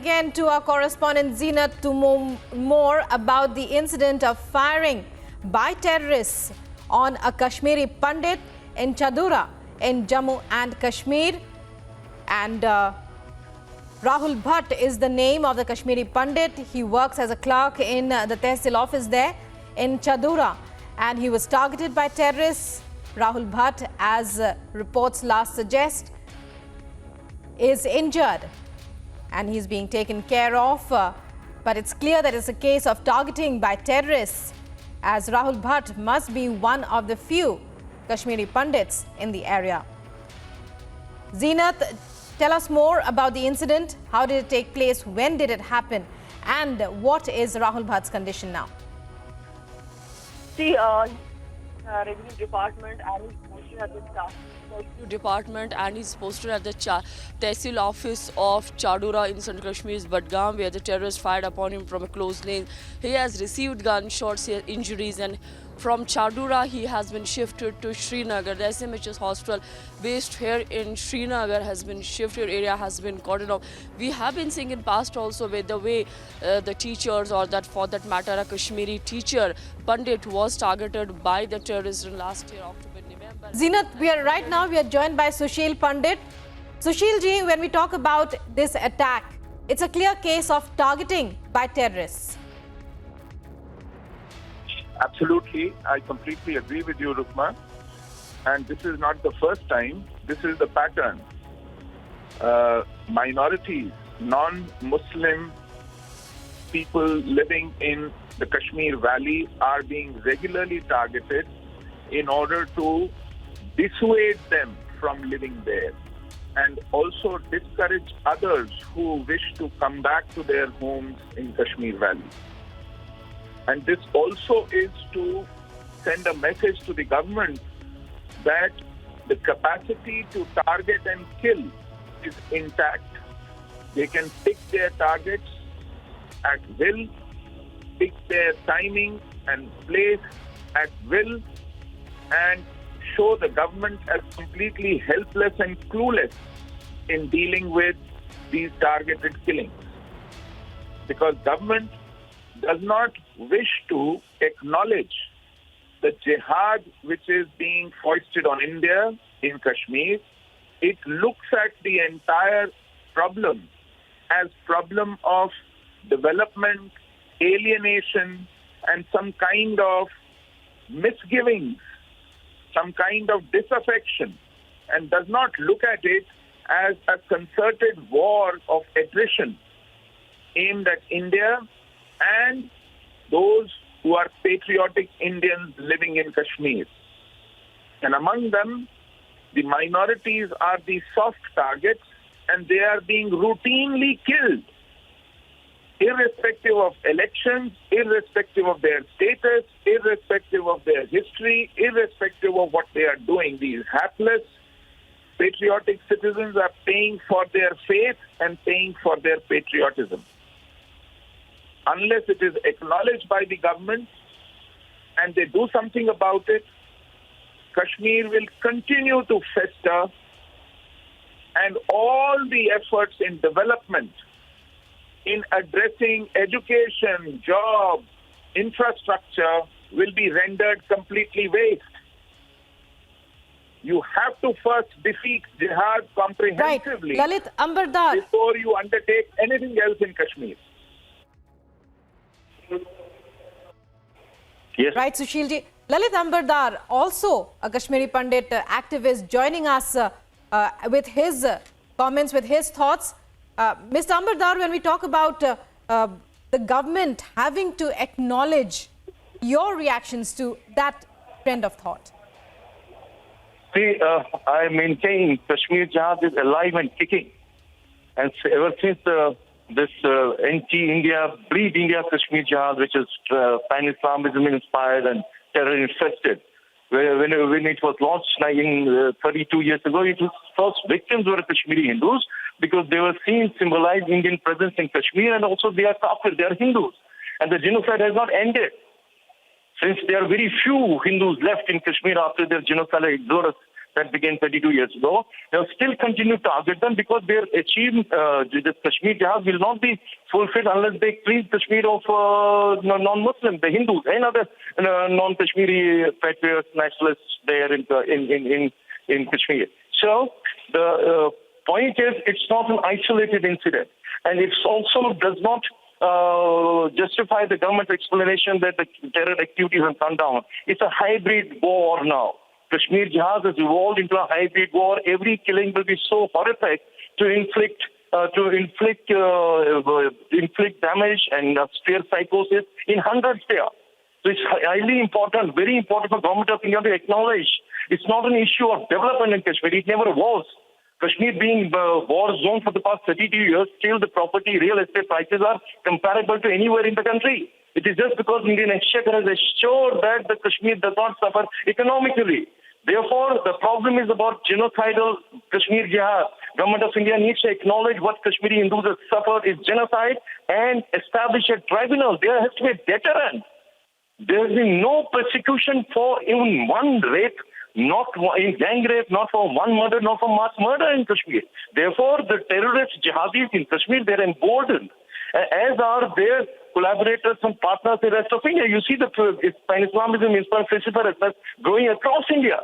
again to our correspondent Zeenat to know more about the incident of firing by terrorists on a Kashmiri Pandit in Chadoora in Jammu and Kashmir. And Rahul Bhatt is the name of the Kashmiri Pandit. He works as a clerk in the Tehsil office there in Chadoora, and he was targeted by terrorists. Rahul Bhatt, as reports last suggest, is injured and he's being taken care of. But it's clear that it's a case of targeting by terrorists, as Rahul Bhatt must be one of the few Kashmiri Pandits in the area. Zeenat, tell us more about the incident. How did it take place? When did it happen? And what is Rahul Bhatt's condition now? See, Revenue Department and he's posted at the Revenue Department and he's posted at the Tehsil office of Chadoora in Central Kashmir's Budgam, where the terrorists fired upon him from a close range. He has received gunshots, injuries, and from Chadoora he has been shifted to Srinagar. The SMHS hospital based here in Srinagar has been shifted, area has been cordoned off. We have been seeing in past also with the way the teachers, or that for that matter a Kashmiri teacher, Pandit, was targeted by the terrorists in last year, October, November. Zeenat, we are joined by Sushil Pandit. Sushil ji, when we talk about this attack, it's a clear case of targeting by terrorists. Absolutely. I completely agree with you, Rukma. And this is not the first time. This is the pattern. Minorities, non-Muslim people living in the Kashmir Valley are being regularly targeted in order to dissuade them from living there and also discourage others who wish to come back to their homes in Kashmir Valley. And this also is to send a message to the government that the capacity to target and kill is intact. They can pick their targets at will, pick their timing and place at will, and show the government as completely helpless and clueless in dealing with these targeted killings. Because government does not wish to acknowledge the jihad which is being foisted on India in Kashmir. It looks at the entire problem as problem of development, alienation, and some kind of misgivings, some kind of disaffection, and does not look at it as a concerted war of attrition aimed at India and those who are patriotic Indians living in Kashmir. And among them, the minorities are the soft targets, and they are being routinely killed, irrespective of elections, irrespective of their status, irrespective of their history, irrespective of what they are doing. These hapless, patriotic citizens are paying for their faith and paying for their patriotism. Unless it is acknowledged by the government and they do something about it, Kashmir will continue to fester, and all the efforts in development, in addressing education, jobs, infrastructure will be rendered completely waste. You have to first defeat jihad comprehensively, right. Lalit Ambardar, before you undertake anything else in Kashmir. Yes. Right, Sushilji. Lalit Ambardar, also a Kashmiri Pandit activist, joining us with his comments, with his thoughts. Mr. Ambardar, when we talk about the government having to acknowledge, your reactions to that trend of thought? See, I maintain Kashmir Jihad is alive and kicking. And ever since this anti-India, breed India Kashmir Jihad, which is pan-Islamism inspired and terror-infested, when it was launched 32 years ago, its first victims were Kashmiri Hindus, because they were seen symbolize Indian presence in Kashmir, and also they are Kafir, they are Hindus. And the genocide has not ended. Since there are very few Hindus left in Kashmir after their genocidal exodus that began 32 years ago. They'll still continue to target them because their achievement, the Kashmir Jihad will not be fulfilled unless they clean Kashmir of non-Muslims, the Hindus, and other non-Kashmiri patriots, nationalists there in Kashmir. So the point is, it's not an isolated incident, and it also does not justify the government's explanation that the terror activities have come down. It's a hybrid war now. Kashmir Jihad has evolved into a hybrid war. Every killing will be so horrific to inflict damage and spare psychosis in hundreds there. So it's highly important, very important for government of India to acknowledge it's not an issue of development in Kashmir. It never was. Kashmir being war zone for the past 32 years, still the property, real estate prices are comparable to anywhere in the country. It is just because Indian Exchequer has assured that the Kashmir does not suffer economically. Therefore, the problem is about genocidal Kashmir Jihad. Government of India needs to acknowledge what Kashmiri Hindus have suffered is genocide and establish a tribunal. There has to be a deterrent. There has been no persecution for even one rape, not in gang rape, not for one murder, not for mass murder in Kashmir. Therefore, the terrorist jihadis in Kashmir, they're emboldened, as are their collaborators and partners in the rest of India. You see the Pan-Islamism, Islam, growing across India.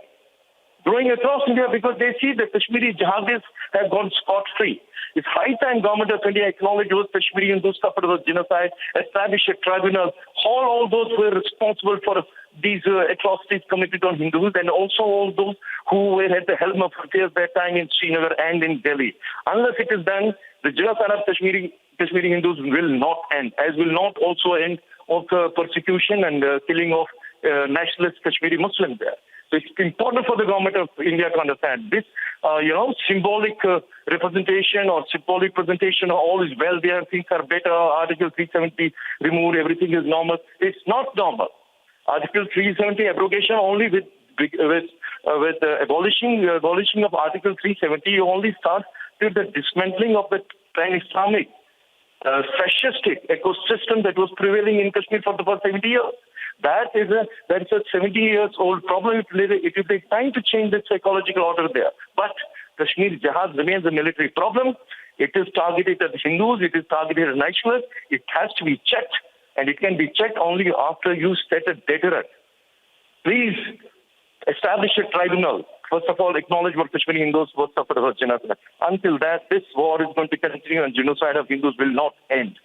Because they see that Kashmiri jihadis have gone scot-free. It's high time government of India acknowledge those Kashmiri Hindus suffered was genocide, establish a tribunal, haul all those who were responsible for these atrocities committed on Hindus, and also all those who were at the helm of affairs that time in Srinagar and in Delhi. Unless it is done, the genocide of Kashmiri Hindus will not end, as will not also end of persecution and killing of nationalist Kashmiri Muslims there. So it's important for the government of India to understand this, symbolic representation or symbolic presentation, all is well there, things are better, Article 370 removed, everything is normal. It's not normal. Article 370 abrogation only with abolishing of Article 370, you only start with the dismantling of the pan-Islamic fascistic ecosystem that was prevailing in Kashmir for the past 70 years. That's a 70 years old problem. It will take time to change the psychological order there. But Kashmir Jihad remains a military problem. It is targeted at Hindus. It is targeted at nationalists. It has to be checked, and it can be checked only after you set a deterrent. Please establish a tribunal. First of all, acknowledge what Kashmiri Hindus were suffered of genocide. Until that, this war is going to continue, and genocide of Hindus will not end.